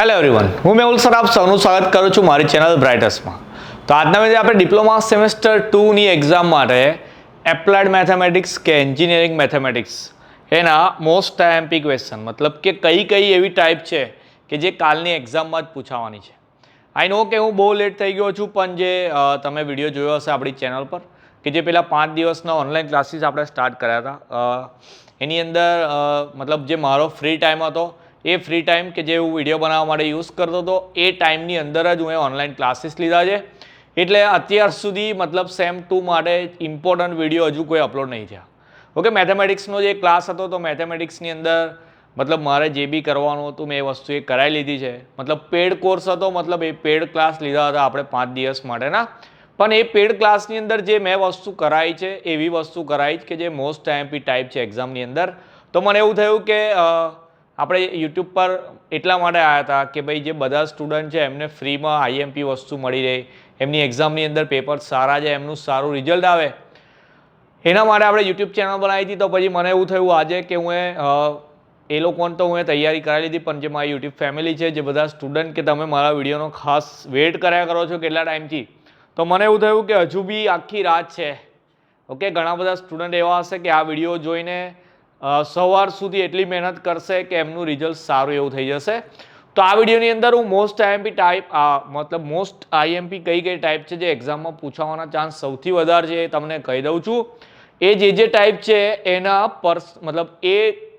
Hello everyone, હું Mehul sir આપ સૌનું સ્વાગત કરું છું મારી ચેનલ બ્રાઇટસમાં. તો આજના વિડીયો આપણે ડિપ્લોમા સેમેસ્ટર 2ની એક્ઝામ માટે એપ્લાઇડ મેથેમેટિક્સ કે એન્જિનિયરિંગ મેથેમેટિક્સ એના મોસ્ટ આઈએમપી ક્વેશ્ચન મતલબ કે કઈ એવી ટાઈપ છે કે જે કાલની એક્ઝામમાં જ પૂછાવાની છે. આઈ નો કે હું બહુ લેટ થઈ ગયો છું, પણ જે તમે વિડીયો જોયો હશે આપણી ચેનલ પર કે જે પેલા 5 દિવસના ઓનલાઈન ક્લાસીસ આપણે સ્ટાર્ટ કર્યા હતા, એની અંદર મતલબ જે મારો ફ્રી ટાઈમ હતો એ ફ્રી ટાઈમ કે જે હું વિડીયો બનાવવા માટે યુઝ કરતો હતો એ ટાઈમની અંદર જ હું ઓનલાઈન ક્લાસીસ લીધા છે. એટલે અત્યાર સુધી મતલબ સેમ 2 માટે ઇમ્પોર્ટન્ટ વિડીયો હજુ કોઈ અપલોડ નહીં થયા. ઓકે, મેથેમેટિક્સનો જે ક્લાસ હતો તો મેથેમેટિક્સની અંદર મતલબ મારે જે બી કરવાનું હતું મેં એ વસ્તુ એ કરાવી લીધી છે. મતલબ પેડ કોર્સ હતો, મતલબ એ પેડ ક્લાસ લીધા હતા આપણે 5 દિવસ માટેના, પણ એ પેડ ક્લાસની અંદર જે મેં વસ્તુ કરાવી છે એવી વસ્તુ કરાવી કે જે મોસ્ટ આઈએમપી ટાઈપ છે એક્ઝામની અંદર. તો મને એવું થયું કે આપણે યુટ્યુબ પર એટલા માટે આવ્યા હતા કે ભાઈ જે બધા સ્ટુડન્ટ છે એમને ફ્રીમાં આઈએમપી વસ્તુ મળી રહે, એમની એક્ઝામની અંદર પેપર સારા છે, એમનું સારું રિઝલ્ટ આવે, એના માટે આપણે યુટ્યુબ ચેનલ બનાવી હતી. તો પછી મને એવું થયું આજે કે હું એ લોકોને તો હું તૈયારી કરાવી લીધી, પણ જે મારી યુટ્યુબ ફેમિલી છે, જે બધા સ્ટુડન્ટ કે તમે મારા વિડીયોનો ખાસ વેઇટ કર્યા કરો છો કેટલા ટાઈમથી, તો મને એવું થયું કે હજુ બી આખી રાત છે. ઓકે, ઘણા બધા સ્ટુડન્ટ એવા હશે કે આ વિડીયો જોઈને સવાર સુધી એટલી મહેનત કરશે કે એમનું રિઝલ્ટ સારું એવું થઈ જશે. તો આ વિડીયોની અંદર હું મોસ્ટ આઈએમપી ટાઈપ મતલબ મોસ્ટ આઈએમપી કઈ ટાઈપ છે જે એક્ઝામમાં પૂછાવાના ચાન્સ સૌથી વધારે છે એ તમને કહી દઉં છું. એ જે ટાઈપ છે એના મતલબ એ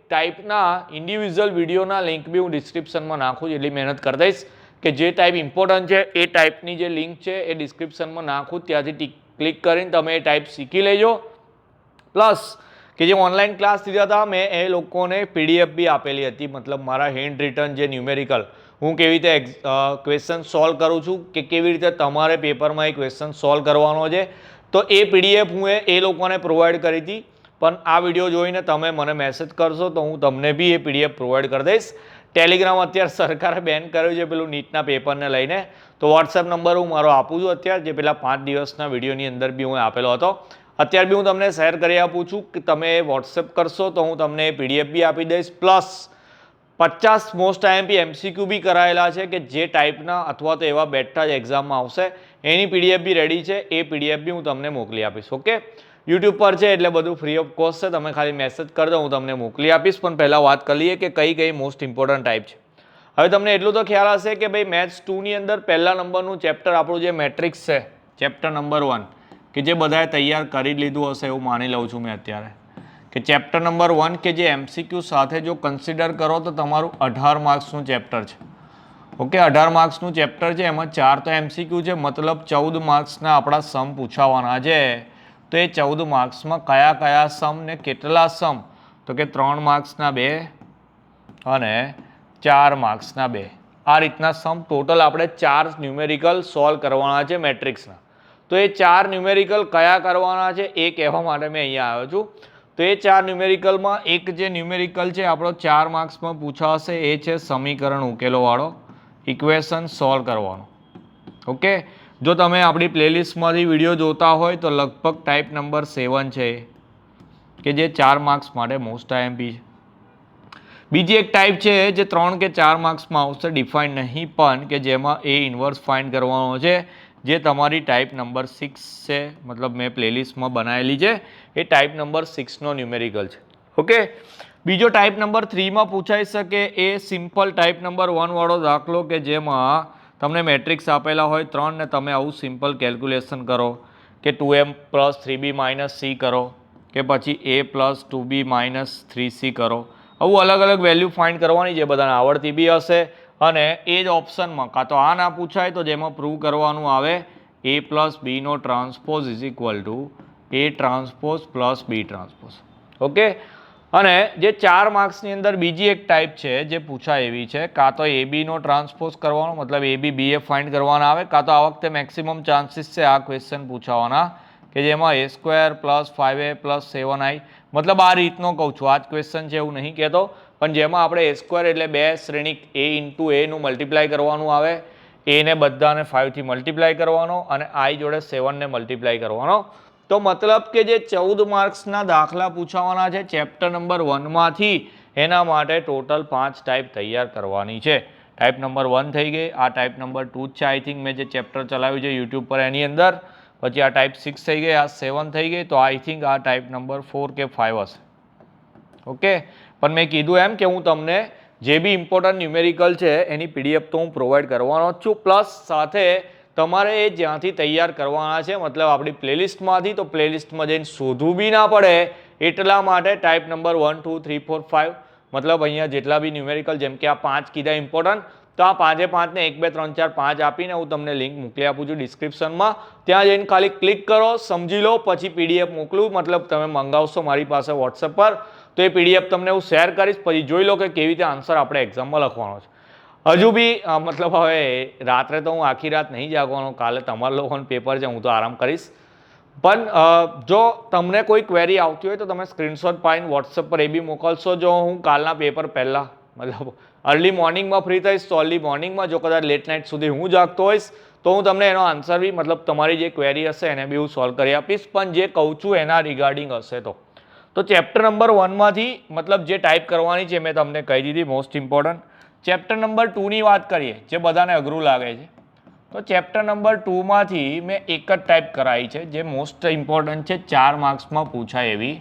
ટાઈપના ઇન્ડિવિજ્યુઅલ વિડીયોના લિંક બી હું ડિસ્ક્રિપ્શનમાં નાખું છું. એટલી મહેનત કરી દઈશ કે જે ટાઈપ ઇમ્પોર્ટન્ટ છે એ ટાઈપની જે લિંક છે એ ડિસ્ક્રિપ્શનમાં નાખું, ત્યાંથી ક્લિક કરીને તમે એ ટાઈપ શીખી લેજો. પ્લસ કે જે ઓનલાઈન ક્લાસ લીધા હતા મેં એ લોકોને પીડીએફ બી આપેલી હતી, મતલબ મારા હેન્ડ રિટન જે ન્યુમેરિકલ હું કેવી રીતે ક્વેશ્ચન સોલ્વ કરું છું કે કેવી રીતે તમારે પેપરમાં એ ક્વેશ્ચન સોલ્વ કરવાનો છે, તો એ પીડીએફ હું એ લોકોને પ્રોવાઈડ કરી હતી. પણ આ વિડીયો જોઈને તમે મને મેસેજ કરશો તો હું તમને બી એ પીડીએફ પ્રોવાઈડ કરી દઈશ. ટેલિગ્રામ અત્યારે સરકારે બેન કર્યું છે પેલું નીટના પેપરને લઈને, તો વોટ્સએપ નંબર હું મારો આપું છું અત્યારે, જે પેલા 5 દિવસના વિડીયોની અંદર બી હું આપેલો હતો. અત્યારે બી હું તમને શેર કરી આપું છું કે તમે વોટ્સએપ કરશો તો હું તમને પીડીએફ બી આપી દઈશ. પ્લસ 50 મોસ્ટ આઈએમપી એમસીક્યુ બી કરાયેલા છે કે જે ટાઈપના અથવા તો એવા બેઠા જ એક્ઝામમાં આવશે એની પીડીએફ બી રેડી છે. એ પીડીએફ બી હું તમને મોકલી આપીશ. ઓકે, યુટ્યુબ પર છે એટલે બધું ફ્રી ઓફ કોસ્ટ છે, તમે ખાલી મેસેજ કરજો હું તમને મોકલી આપીશ. પણ પહેલાં વાત કરી લઈએ કે કઈ મોસ્ટ ઇમ્પોર્ટન્ટ ટાઈપ છે. હવે તમને એટલું તો ખ્યાલ હશે કે ભાઈ મેથ્સ 2ની અંદર પહેલા નંબરનું ચેપ્ટર આપણું જે મેટ્રિક્સ છે, ચેપ્ટર નંબર 1 કે જે બધાએ તૈયાર કરી લીધું હશે એવું માની લઉં છું મેં અત્યારે, કે ચેપ્ટર નંબર 1 કે જે એમસીક્યુ સાથે જો કન્સિડર કરો તો તમારું 18 માર્ક્સનું ચેપ્ટર છે. ઓકે, 18 માર્ક્સનું ચેપ્ટર છે, એમાં 4 તો એમસીક્યુ છે, મતલબ 14 માર્ક્સના આપણા સમ પૂછાવાના છે. તો એ 14 માર્ક્સમાં કયા સમ ને કેટલા સમ, તો કે 3 માર્ક્સના 2 અને 4 માર્ક્સના 2, આ રીતના સમ ટોટલ આપણે 4 ન્યુમેરિકલ સોલ્વ કરવાના છે મેટ્રિક્સના. તો એ 4 ન્યુમેરિકલ કયા કરવાના છે એ કહેવા માટે મેં અહીંયા આવ્યો છું. તો એ 4 ન્યુમેરિકલમાં એક જે ન્યુમેરિકલ છે આપણો 4 માર્ક્સમાં પૂછાશે એ છે સમીકરણ ઉકેલોવાળો, ઇક્વેશન સોલ્વ કરવાનો. ઓકે, જો તમે આપણી પ્લેલિસ્ટમાંથી વિડીયો જોતા હોય તો લગભગ ટાઈપ નંબર 7 છે કે જે 4 માર્ક્સ માટે મોસ્ટ આઈએમપી છે. બીજી એક ટાઈપ છે જે 3 કે 4 માર્ક્સમાં આવશે, ડિફાઇન નહીં પણ, કે જેમાં એ ઇન્વર્સ ફાઇન્ડ કરવાનો છે, જે તમારી ટાઈપ નંબર 6 છે, મતલબ મેં પ્લેલિસ્ટમાં બનાવેલી છે એ ટાઈપ નંબર 6નો ન્યુમેરિકલ છે. ઓકે, બીજો ટાઈપ નંબર 3માં પૂછાઈ શકે એ સિમ્પલ ટાઈપ નંબર 1 વાળો દાખલો કે જેમાં તમને મેટ્રિક્સ આપેલા હોય 3 ને તમે આવું સિમ્પલ કેલ્ક્યુલેશન કરો કે 2m + 3b - c કરો કે પછી a + 2b - 3c કરો. આવું અલગ વેલ્યુ ફાઇન્ડ કરવાની છે, બધાને આવડતી બી હશે. અને એ જ ઓપ્શનમાં કાં તો આ ના પૂછાય તો જેમાં પ્રૂવ કરવાનું આવે a + b નો transpose = a transpose + b transpose. Okay, અને જે 4 માર્ક્સની અંદર બીજી એક ટાઈપ છે જે પૂછાય એવી છે, કાં તો ab નો ટ્રાન્સપોઝ કરવાનો, મતલબ ab bf ફાઇન્ડ કરવાના આવે, કાં તો આ વખતે મેક્સિમમ ચાન્સીસ છે આ ક્વેશ્ચન પૂછાવાના કે જેમાં a² + 5a + 7i, મતલબ આ રીતનો કહું છું, આ જ ક્વેશ્ચન છે એવું નહીં કહેતો, પણ જેમાં આપણે a² એટલે 2 શ્રેણિક a × a નું મલ્ટીપ્લાય કરવાનું આવે, a ને બધાને 5 થી મલ્ટીપ્લાય કરવાનો અને i જોડે 7 ને મલ્ટીપ્લાય કરવાનો. તો મતલબ કે જે 14 માર્ક્સના દાખલા પૂછાવાના છે ચેપ્ટર નંબર 1માંથી, એના માટે ટોટલ 5 ટાઈપ તૈયાર કરવાની છે. ટાઈપ નંબર 1 થઈ ગઈ, આ ટાઈપ નંબર 2 છે આઈ થિંક મેં જે ચેપ્ટર ચલાવ્યું છે યુટ્યુબ પર એની અંદર, પછી આ ટાઈપ 6 થઈ ગઈ, આ 7 થઈ ગઈ, તો આઈ થિંક આ ટાઈપ નંબર 4 કે 5 હશે. ઓકે, પણ મેં કીધું એમ કે હું તમને જે બી ઇમ્પોર્ટન્ટ ન્યુમેરિકલ છે એની પીડીએફ તો હું પ્રોવાઈડ કરવાનો જ છું, પ્લસ સાથે તમારે એ જ્યાંથી તૈયાર કરવાના છે મતલબ આપણી પ્લેલિસ્ટમાંથી, તો પ્લેલિસ્ટમાં જઈને શોધવું બી ના પડે એટલા માટે ટાઈપ નંબર 1 2 3 4 5 મતલબ અહીંયા જેટલા બી ન્યુમેરિકલ જેમ કે આ 5 કીધા ઇમ્પોર્ટન્ટ, તો આ 5 ને 1 2 3 4 5 આપીને હું તમને લિંક મોકલી આપું છું ડિસ્ક્રિપ્શનમાં, ત્યાં જઈને ખાલી ક્લિક કરો, સમજી લો, પછી પીડીએફ મોકલું, મતલબ તમે મંગાવશો મારી પાસે વોટ્સએપ પર તો એ પીડીએફ તમને હું શેર કરીશ, પછી જોઈ લો કે કેવી રીતે આન્સર આપણે એક્ઝામમાં લખવાનો છે. હજુ બી મતલબ હવે રાત્રે તો હું આખી રાત નહીં જાગવાનો, કાલે તમારા લોકોનું પેપર છે, હું તો આરામ કરીશ, પણ જો તમને કોઈ ક્વેરી આવતી હોય તો તમે સ્ક્રીનશોટ પાડીને વોટ્સએપ પર એ બી મોકલશો. જો હું કાલના પેપર પહેલાં મતલબ અર્લી મોર્નિંગમાં ફ્રી થઈશ તો અર્લી મોર્નિંગમાં, જો કદાચ લેટ નાઇટ સુધી હું જાગતો હોઈશ તો હું તમને એનો આન્સર બી મતલબ તમારી જે ક્વેરી હશે એને બી હું સોલ્વ કરી આપીશ, પણ જે કહું છું એના રિગાર્ડિંગ હશે તો ચેપ્ટર નંબર 1માંથી મતલબ જે ટાઈપ કરવાની છે મેં તમને કહી દીધી મોસ્ટ ઇમ્પોર્ટન્ટ. ચેપ્ટર નંબર 2ની વાત કરીએ જે બધાને અઘરું લાગે છે, તો ચેપ્ટર નંબર 2માંથી મેં એક જ ટાઈપ કરાવી છે જે મોસ્ટ ઇમ્પોર્ટન્ટ છે, 4 માર્ક્સમાં પૂછાય એવી,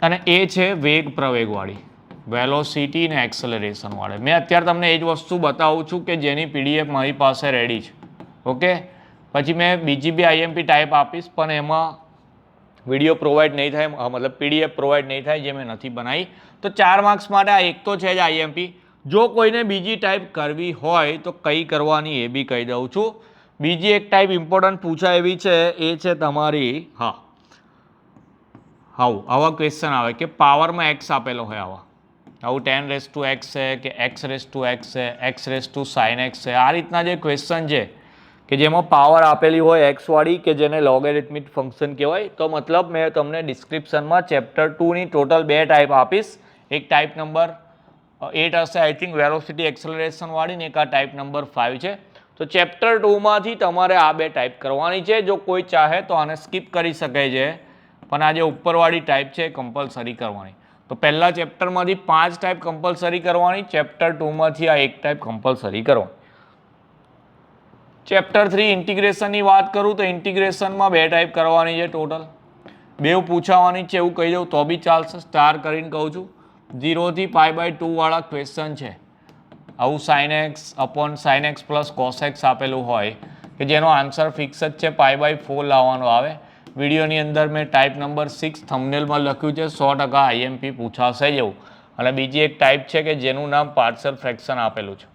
અને એ છે વેગ પ્રવેગવાળી, વેલોસિટી ને એક્સેલરેશન વાળે. મેં અત્યારે તમને એ જ વસ્તુ બતાવું છું કે જેની પીડીએફ મારી પાસે રેડી છે. ઓકે, પછી મેં બીજી બી આઈએમપી ટાઈપ આપીશ પણ એમાં વિડીયો પ્રોવાઈડ નહીં થાય, મતલબ પીડીએફ પ્રોવાઈડ નહીં થાય જે મેં નથી બનાવી. તો 4 માર્ક્સ માટે આ એક તો છે જ આઈએમપી. જો કોઈને બીજી ટાઈપ કરવી હોય તો કઈ કરવાની એ બી કહી દઉં છું. બીજી એક ટાઈપ ઇમ્પોર્ટન્ટ પૂછાય એવી છે, એ છે તમારી આવા ક્વેશ્ચન આવે કે પાવરમાં એક્સ આપેલો હોય, આવું 10⁻x છે કે x⁻x છે, x⁻sin x છે, આ રીતના જે ક્વેશ્ચન છે કે જેમાં પાવર આપેલી હોય એક્સ વાળી કે જેને લોગેરિથમિક ફંક્શન કહેવાય, તો મતલબ મેં તમને ડિસ્ક્રિપ્શનમાં ચેપ્ટર 2ની ટોટલ 2 ટાઈપ આપીશ. એક ટાઈપ નંબર 8 હશે આઈ થિંક વેલોસિટી એક્સેલરેશન વાળી, ને એક આ ટાઈપ નંબર 5 છે. તો ચેપ્ટર 2માંથી તમારે આ 2 ટાઈપ કરવાની છે. જો કોઈ ચાહે તો આને સ્કીપ કરી શકે છે, પણ આ જે ઉપરવાળી ટાઈપ છે એ કમ્પલસરી કરવાની. તો પહેલા ચેપ્ટરમાંથી 5 ટાઈપ કમ્પલસરી કરવાની, ચેપ્ટર 2માંથી આ એક ટાઈપ કમ્પલસરી કરવાની. ચેપ્ટર 3 ઇન્ટિગ્રેશનની વાત કરું તો ઇન્ટિગ્રેશનમાં 2 ટાઈપ કરવાની છે ટોટલ, 2 પૂછાવાની છે એવું કહી દઉં તો બી ચાલશે, સ્ટાર કરીને કહું છું. 0 થી π/2 વાળા ક્વેશ્ચન છે, આવું sin x plus cos x આપેલું હોય કે જેનો આન્સર ફિક્સ જ છે, π/4 લાવવાનો આવે. વિડીયોની અંદર મેં ટાઈપ નંબર 6 થંબનેલમાં લખ્યું છે, 100% આઈએમપી પૂછાશે જ એવું. અને બીજી એક ટાઈપ છે કે જેનું નામ પાર્શિયલ ફ્રેક્શન આપેલું છે.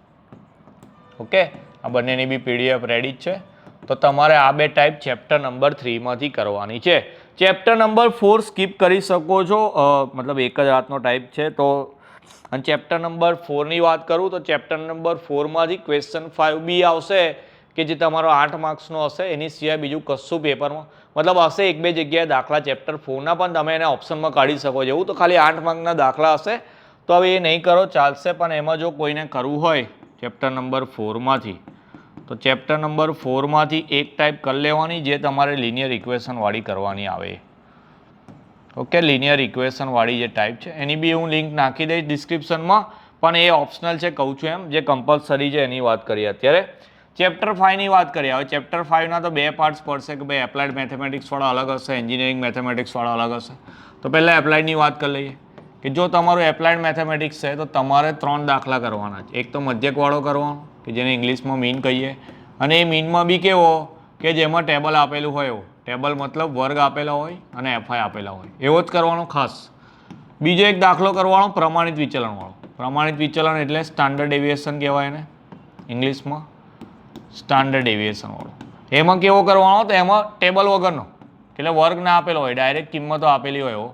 ઓકે, આ બંનેની બી પીડીએફ રેડી જ છે. તો તમારે આ 2 ટાઈપ ચેપ્ટર નંબર 3માંથી કરવાની છે. ચેપ્ટર નંબર 4 સ્કીપ કરી શકો છો, મતલબ એક જ રાતનો ટાઈપ છે. તો અને ચેપ્ટર નંબર 4ની વાત કરું તો ચેપ્ટર નંબર 4માંથી ક્વેશ્ચન 5 બી આવશે કે જે તમારો 8 માર્ક્સનો હશે, એની સિવાય બીજું કશું પેપરમાં મતલબ હશે 1-2 જગ્યાએ દાખલા ચેપ્ટર 4ના, પણ તમે એને ઓપ્શનમાં કાઢી શકો છો એવું. તો ખાલી 8 માર્કના દાખલા હશે, તો હવે એ નહીં કરો ચાલશે, પણ એમાં જો કોઈને કરવું હોય ચેપ્ટર નંબર 4માંથી તો ચેપ્ટર નંબર 4માંથી એક ટાઈપ કરી લેવાની જે તમારે લિનિયર ઇક્વેશન વાળી કરવાની આવે. ઓકે, લિનિયર ઇક્વેશન વાળી જે ટાઈપ છે એની બી હું લિંક નાખી દઈશ ડિસ્ક્રિપ્શનમાં, પણ એ ઓપ્શનલ છે કહું છું એમ, જે કમ્પલસરી છે એની વાત કરીએ અત્યારે. ચેપ્ટર 5ની વાત કરીએ. હવે ચેપ્ટર 5ના તો 2 પાર્ટ્સ પડશે કે ભાઈ એપ્લાઇડ મેથેમેટિક્સવાળા અલગ હશે, એન્જિનિયરિંગ મેથેમેટિક્સવાળા અલગ હશે. તો પહેલાં એપ્લાઇડની વાત કરી લઈએ કે જો તમારું એપ્લાઇડ મેથેમેટિક્સ છે તો તમારે 3 દાખલા કરવાના છે. એક તો મધ્યકવાળો કરવાનો કે જેને ઇંગ્લિશમાં મીન કહીએ, અને એ મીનમાં બી કેવો કે જેમાં ટેબલ આપેલું હોય એવો, ટેબલ મતલબ વર્ગ આપેલા હોય અને એફઆઈ આપેલા હોય એવો જ કરવાનો ખાસ. બીજો એક દાખલો કરવાનો પ્રમાણિત વિચલનવાળો. પ્રમાણિત વિચલન એટલે સ્ટાન્ડર્ડ ડેવિએશન કહેવાય એને ઇંગ્લિશમાં, સ્ટાન્ડર્ડ ડેવિએશન વાળો. એમાં કેવો કરવાનો તો એમાં ટેબલ વગરનો, એટલે વર્ગ ના આપેલો હોય, ડાયરેક્ટ કિંમતો આપેલી હોય એવો.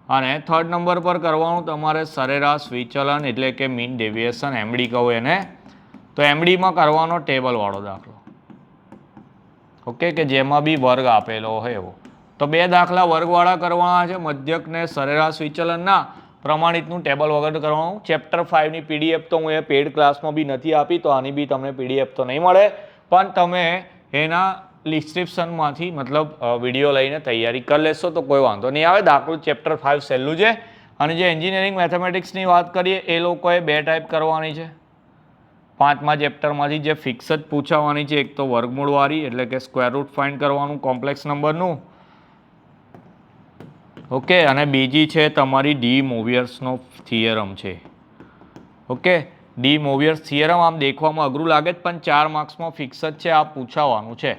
અને 3rd નંબર પર કરવાનું તમારે સરેરાશ વિચલન એટલે કે મીન ડેવિએશન, એમડી કહો એને. તો એમડીમાં કરવાનો ટેબલ વાળો દાખલો. ઓકે, કે જેમાં બી વર્ગ આપેલો હોય એવો. તો 2 દાખલા વર્ગવાળા કરવાના છે, મધ્યક ને સરેરાશ વિચલનના. પ્રમાણિતનું ટેબલ વગર કરવાનું. ચેપ્ટર 5ની પીડીએફ તો હું એ પેડ ક્લાસમાં બી નથી આપી, તો આની બી તમને પીડીએફ તો નહીં મળે, પણ તમે એના ડિસ્ક્રિપ્શનમાંથી મતલબ વિડીયો લઈને તૈયારી કરી લેશો તો કોઈ વાંધો નહીં આવે. દાખલો ચેપ્ટર 5 સહેલું છે, અને જે એન્જિનિયરિંગ મેથેમેટિક્સની વાત કરીએ એ લોકોએ 2 ટાઈપ કરવાની છે 5મા ચેપ્ટરમાંથી જે ફિક્સ જ પૂછાવાની છે. એક તો વર્ગમૂળવાળી એટલે કે સ્ક્વેર રૂટ ફાઇન્ડ કરવાનું કોમ્પ્લેક્સ નંબરનું, ઓકે, અને બીજી છે તમારી ડી મોવિયર્સનો થિયરમ છે. ઓકે, ડી મોવિયર્સ થિયરમ આમ દેખવામાં અઘરું લાગે પણ 4 માર્ક્સમાં ફિક્સ જ છે, આ પૂછાવાનું છે.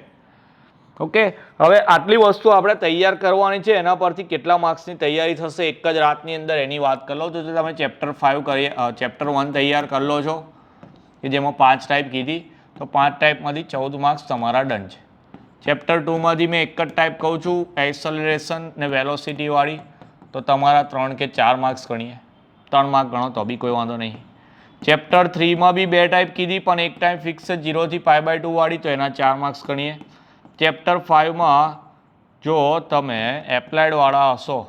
ઓકે, હવે આટલી વસ્તુ આપણે તૈયાર કરવાની છે, એના પરથી કેટલા માર્ક્સની તૈયારી થશે એક જ રાતની અંદર એની વાત કરી લો. તો તમે ચેપ્ટર 1 તૈયાર કરી લો છો કે જેમાં 5 ટાઈપ કીધી, તો 5 ટાઈપમાંથી 14 માર્ક્સ તમારા ડન છે. ચેપ્ટર 2માંથી મેં એક જ ટાઈપ કહું છું એક્સલરેશન ને વેલોસિટી વાળી, તો તમારા 3 કે 4 માર્ક્સ ગણીએ, 3 માર્ક ગણો તો બી કોઈ વાંધો નહીં. ચેપ્ટર 3માં બી 2 ટાઈપ કીધી પણ એક ટાઈપ ફિક્સ 0 થી π/2 વાળી, તો એના 4 માર્ક્સ ગણીએ. ચેપ્ટર 5માં જો તમે એપ્લાઇડવાળા હશો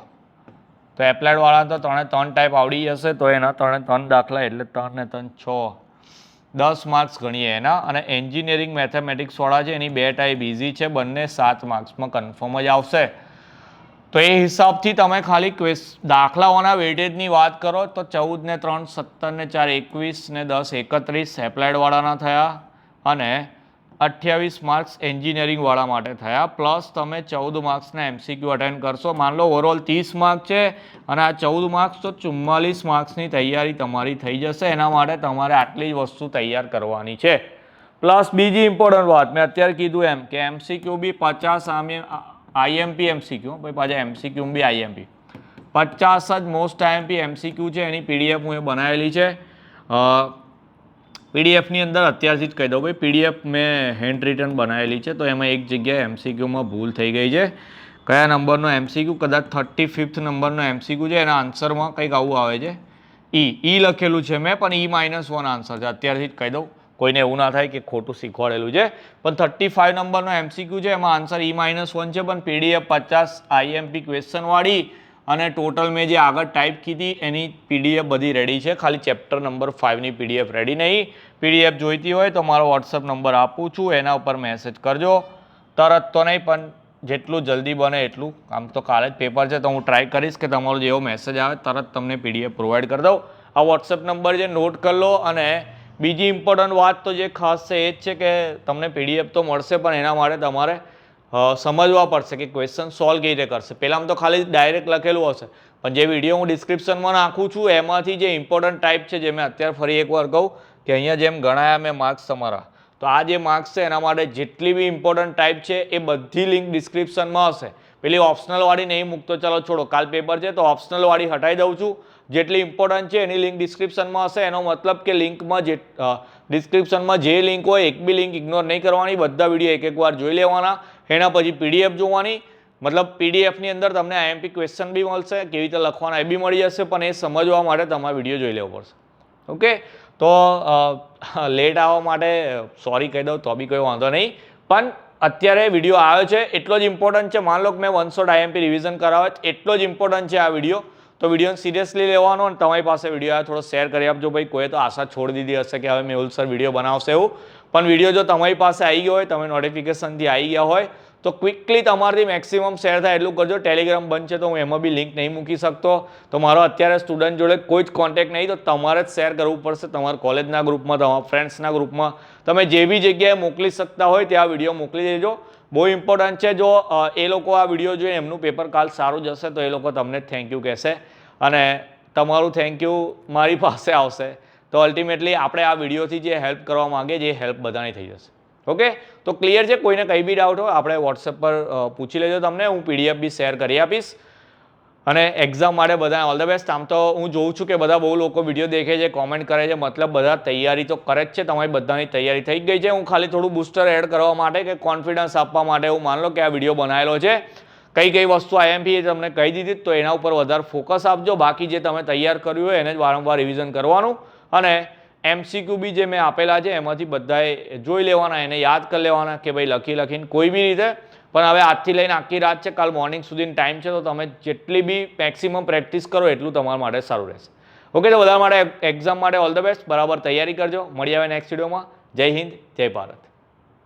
તો એપ્લાઇડવાળા તો 3 ટાઈપ આવડી જશે, તો એના 3 દાખલા એટલે 3 ને 3 6, 10 માર્ક્સ ગણીએ એના. અને એન્જિનિયરિંગ મેથેમેટિક્સવાળા છે એની 2 ટાઈપ ઇઝી છે, બંને 7 માર્ક્સમાં કન્ફર્મ જ આવશે. તો એ હિસાબથી તમે ખાલી દાખલાઓના વેટેજની વાત કરો તો 14 ને 3 17 ને 4 21 ને 10 31 એપ્લાઇડવાળાના થયા, અને 28 માર્ક્સ એન્જિનિયરિંગવાળા માટે થયા. પ્લસ તમે 14 માર્ક્સના MCQ અટેન્ડ કરશો. માન લો ઓવરઓલ 30 માર્ક છે અને આ 14 માર્ક્સ, તો 44 માર્ક્સની તૈયારી તમારી થઈ જશે. એના માટે તમારે આટલી જ વસ્તુ તૈયાર કરવાની છે. પ્લસ બીજી ઇમ્પોર્ટન્ટ વાત મેં અત્યારે કીધું એમ કે MCQ બી 50 IMP MCQ, ભાઈ પાછા MCQ બી IMP 50 જ મોસ્ટ IMP MCQ છે. એની PDF હું એ બનાવેલી છે. પીડીએફની અંદર અત્યારથી જ કહી દઉં ભાઈ, પીડીએફ મેં હેન્ડ રિટન બનાવેલી છે, તો એમાં એક જગ્યાએ MCQમાં ભૂલ થઈ ગઈ છે. કયા નંબરનો MCQ? કદાચ 35th નંબરનો MCQ છે, એના આન્સરમાં કંઈક આવું આવે છે, ઈ લખેલું છે મેં, પણ E-1 આન્સર છે. અત્યારથી જ કહી દઉં, કોઈને એવું ના થાય કે ખોટું શીખવાડેલું છે. પણ 35 નંબરનો MCQ છે, એમાં આન્સર E-1 છે, પણ PDF 50 IMP ક્વેશ્ચનવાળી અને ટોટલ મેં જે આગળ ટાઈપ કીધી એની PDF બધી રેડી છે. ખાલી ચેપ્ટર નંબર 5ની PDF રેડી નહીં. PDF જોઈતી હોય તો મારો WhatsApp નંબર આપું છું, એના ઉપર મેસેજ કરજો. તરત તો નહીં, પણ જેટલું જલ્દી બને એટલું. આમ તો કાલે જ પેપર છે, તો હું ટ્રાય કરીશ કે તમારો જેવો મેસેજ આવે તરત તમને PDF પ્રોવાઈડ કરી દઉં. આ WhatsApp નંબર છે, નોટ કરી લો. અને બીજી ઇમ્પોર્ટન્ટ વાત તો જે ખાસ છે એ જ છે કે તમને PDF તો મળશે, પણ એના માટે તમારે સમજવા પડશે કે ક્વેશ્ચન સોલ્વ કેવી રીતે કરશે. પહેલાં તો ખાલી ડાયરેક્ટ લખેલું હશે, પણ જે વિડીયો હું ડિસ્ક્રિપ્શનમાં નાખું છું એમાંથી જે ઇમ્પોર્ટન્ટ ટાઈપ છે, જે મેં અત્યારે ફરી એકવાર કહું કે અહીંયા જેમ ગણાયા મેં માર્ક્સ તમારા, તો આ જે માર્ક્સ છે એના માટે જેટલી બી ઇમ્પોર્ટન્ટ ટાઈપ છે એ બધી લિંક ડિસ્ક્રિપ્શનમાં હશે. પેલી ઓપ્શનલવાળી નહીં મૂકતો, ચાલો છોડો, કાલ પેપર છે તો ઓપ્શનલવાળી હટાવી દઉં છું. જેટલી ઇમ્પોર્ટન્ટ છે એની લિંક ડિસ્ક્રિપ્શનમાં હશે. એનો મતલબ કે લિંકમાં ડિસ્ક્રિપ્શનમાં જે લિંક હોય એક બી લિંક ઇગ્નોર નહીં કરવાની, બધા વિડીયો એક વાર જોઈ લેવાના. એના પછી PDF જોવાની, મતલબ PDFની અંદર તમને IMP ક્વેશ્ચન બી મળશે, કેવી રીતે લખવાના એ બી મળી જશે, પણ એ સમજવા માટે તમારે વિડીયો જોઈ લેવો પડશે. ઓકે, તો લેટ આવવા માટે સોરી કહી દઉં તો બી કોઈ વાંધો નહીં, પણ અત્યારે વિડીયો આવ્યો છે એટલો જ ઇમ્પોર્ટન્ટ છે. માન લો કે મેં 100 IMP રિવિઝન કરાવે એટલો જ ઇમ્પોર્ટન્ટ છે આ વિડીયો, તો વિડીયોને સિરિયસલી લેવાનો. અને તમારી પાસે વિડીયો આવે થોડો શેર કરી આપજો ભાઈ. કોઈએ તો આશા છોડી દીધી હશે કે હવે મેહુલ સર વિડીયો બનાવશે એવું, પણ વિડીયો જો તમારી પાસે આવી ગયો હોય, તમે નોટિફિકેશનથી આવી ગયા હોય, તો ક્વિકલી તમારાથી મેક્સિમમ શેર થાય એટલું કરજો. ટેલિગ્રામ બંધ છે તો હું એમાં બી લિંક નહીં મૂકી શકતો, તો મારો અત્યારે સ્ટુડન્ટ જોડે કોઈ જ કોન્ટેક્ટ નહીં, તો તમારે જ શેર કરવું પડશે. તમારા કોલેજના ગ્રુપમાં, તમારા ફ્રેન્ડ્સના ગ્રુપમાં, તમે જે બી જગ્યાએ મોકલી શકતા હોય ત્યાં વિડીયો મોકલી દેજો. બહુ ઇમ્પોર્ટન્ટ છે. જો એ લોકો આ વિડીયો જોઈને એમનું પેપર કાલ સારું જશે તો એ લોકો તમને થેન્ક યુ કહેશે, અને તમારું થેન્ક યુ મારી પાસે આવશે. તો અલ્ટિમેટલી આપણે આ વિડીયોથી જે હેલ્પ કરવા માંગે છે એ હેલ્પ બધાની થઈ જશે. ઓકે, તો ક્લિયર છે? કોઈને કંઈ બી ડાઉટ હોય આપણે WhatsApp પર પૂછી લેજો. તમને હું PDF બી શેર કરી આપીશ. અને એક્ઝામ માટે બધાને ઓલ ધ બેસ્ટ. આમ તો હું જોઉં છું કે બધા બહુ લોકો વિડીયો દેખે છે, કોમેન્ટ કરે છે, મતલબ બધા તૈયારી તો કરે જ છે. તમારી બધાની તૈયારી થઈ ગઈ છે. હું ખાલી થોડું બૂસ્ટર એડ કરવા માટે કે કોન્ફિડન્સ આપવા માટે હું માન લો કે આ વિડીયો બનાવેલો છે. કઈ વસ્તુ IMP એ તમને કહી દીધી, તો એના ઉપર વધારે ફોકસ આપજો. બાકી જે તમે તૈયાર કર્યું હોય એને જ વારંવાર રિવિઝન કરવાનું. અને MCQ બી જે મેં આપેલા છે એમાંથી બધાએ જોઈ લેવાના, એને યાદ કરી લેવાના કે ભાઈ લખીને કોઈ બી રીતે. પણ હવે આજથી લઈને આખી રાત છે, કાલ મોર્નિંગ સુધીનો ટાઈમ છે, તો તમે જેટલી બી મેક્સિમમ પ્રેક્ટિસ કરો એટલું તમારા માટે સારું રહેશે. ઓકે, તો બધા માટે એક્ઝામ માટે ઓલ ધ બેસ્ટ. બરાબર તૈયારી કરજો. મળી આવે નેક્સ્ટ વિડીયોમાં. જય હિન્દ, જય ભારત.